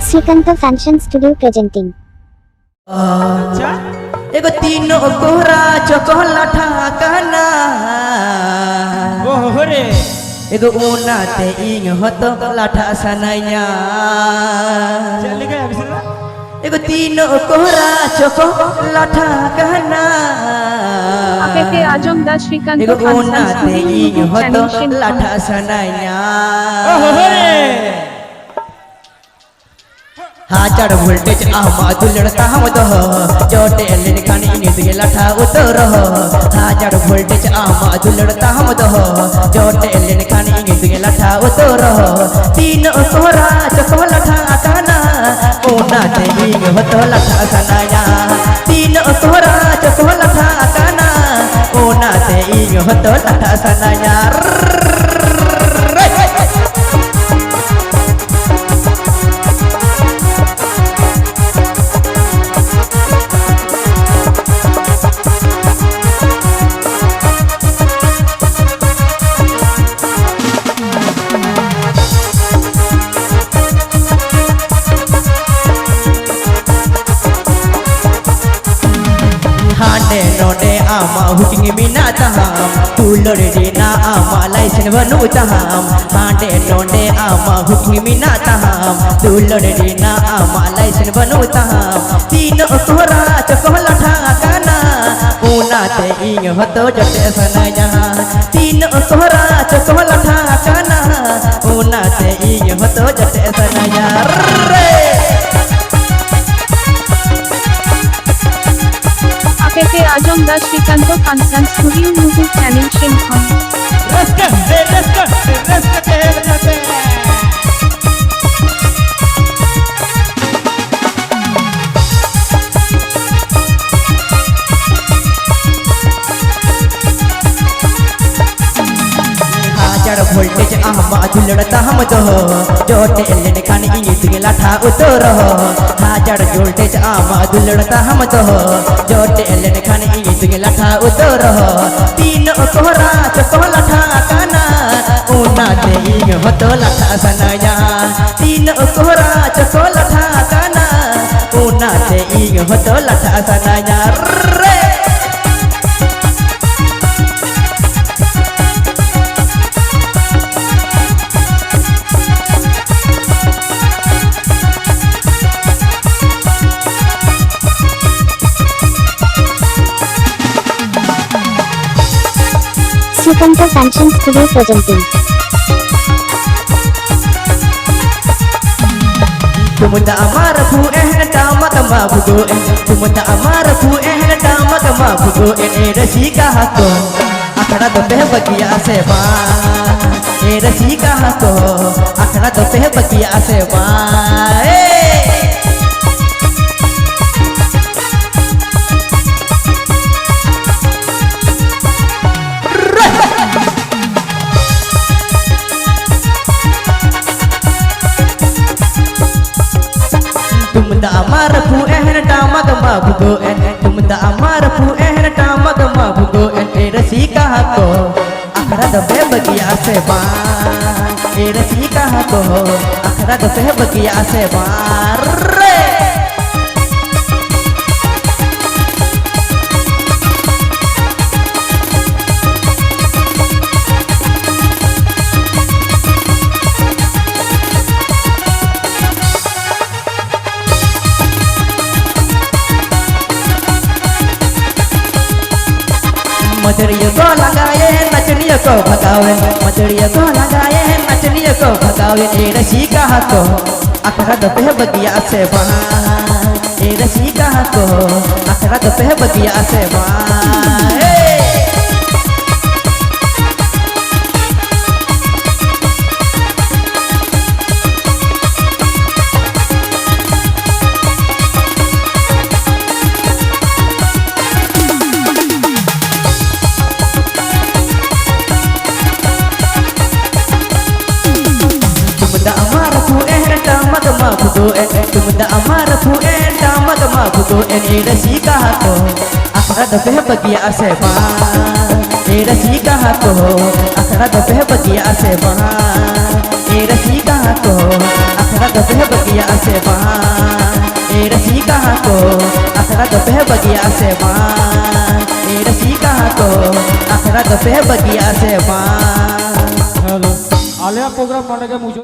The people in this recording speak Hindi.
Srikanto Fashion Studio presenting. एगो तीनों कोहरा चोकोलाठा काना ओहरे एगो ऊना ते इंग होतो लाठा सनाइया चल गया बिसरा एगो तीनों कोहरा चोकोलाठा काना APK Ajamda Srikanto एगो ऊना Fashion ते इंग Studio होतो channel लाठा सनाइया ओहरे हाजार वोल्टेज आमा दुलड़ता हम दह जोटे एलिन खानी इन्हीं दिए लाठा उतर हाजार वोल्टेज आमा दुलड़ता हम दह जोटे एलिन खानी इन्हीं दिए लाठा उतर तीन कोहरा चको लाठा काना ओना ते इंग होतो लाठा सनाया तीन कोहरा चको लाठा काना ओना ते इंग होतो लाठा सनाया हांडे नोडे आमा हुकिंग मीना तहाम तुलर देना आमा लाइसेंस बनू तहाम हांडे नोडे आमा हुकिंग मीना तहाम तुलर देना आमा लाइसेंस बनू तहाम तीन कोहरा चकोलाठा काना ऊना ते इंग होतो जटे सनाया तीन कोहरा चकोलाठा काना ऊना ते इंग होतो जटे सनाया APK Ajamda Srikanto Fashion Studio YouTube channel Shimkhon. रस्का हाजार वोल्टेज आमा दुलड़ता हम दह जोटे एलिन खानी इन्हीं दिए लाठा उतर हाजार वोल्टेज आमा दुलड़ता हम दह जोटे एलिन खानी इन्हीं दिए लाठा उतर तीन कोहरा चकोलाठा काना ऊना ते इंग होतो लाठा सनाया तीन कोहरा चकोलाठा काना ऊना ते इंग होतो लाठा Sanaya Srikanto Fashion Studio presenting. तुम ता अमार फू एहन टामक माफुगो तुम ता अमार फू एहन टामक माफुगो ए रसी का हको अखड़ा तो पे बकिया से बा ए रसी का हको अखड़ा तो पे बकिया से बा तुम ता अमार फू एहन टामक माफुगो तुम ता अमार फू एहन टामक माफुगो ए रसी का हको अखड़ा तो पे बकिया से बा ए रसी का हको अखड़ा तो पे बकिया से बा मचड़ियों को लगाए नचनियों को भगावे मचड़ियों को लगाए नचनियों को भगावे ए रसी का हको अखड़ा तो पे बगिया से बहा ए रसी का हको अखड़ा तो पे बगिया से बहा तुम दा अमार फू एहन टामक माफुगो ए रसी का हको अखड़ा तो पे बगिया से बहा ए रसी का हको अखड़ा तो पे बगिया से बहा ए रसी का हको अखड़ा तो पे बगिया से बहा आखड़ा तो पे बगिया से मां ए रसी कहाँ को आखड़ा तो पे बगिया से मां हेलो आलिया प्रोग्राम माने के मुझे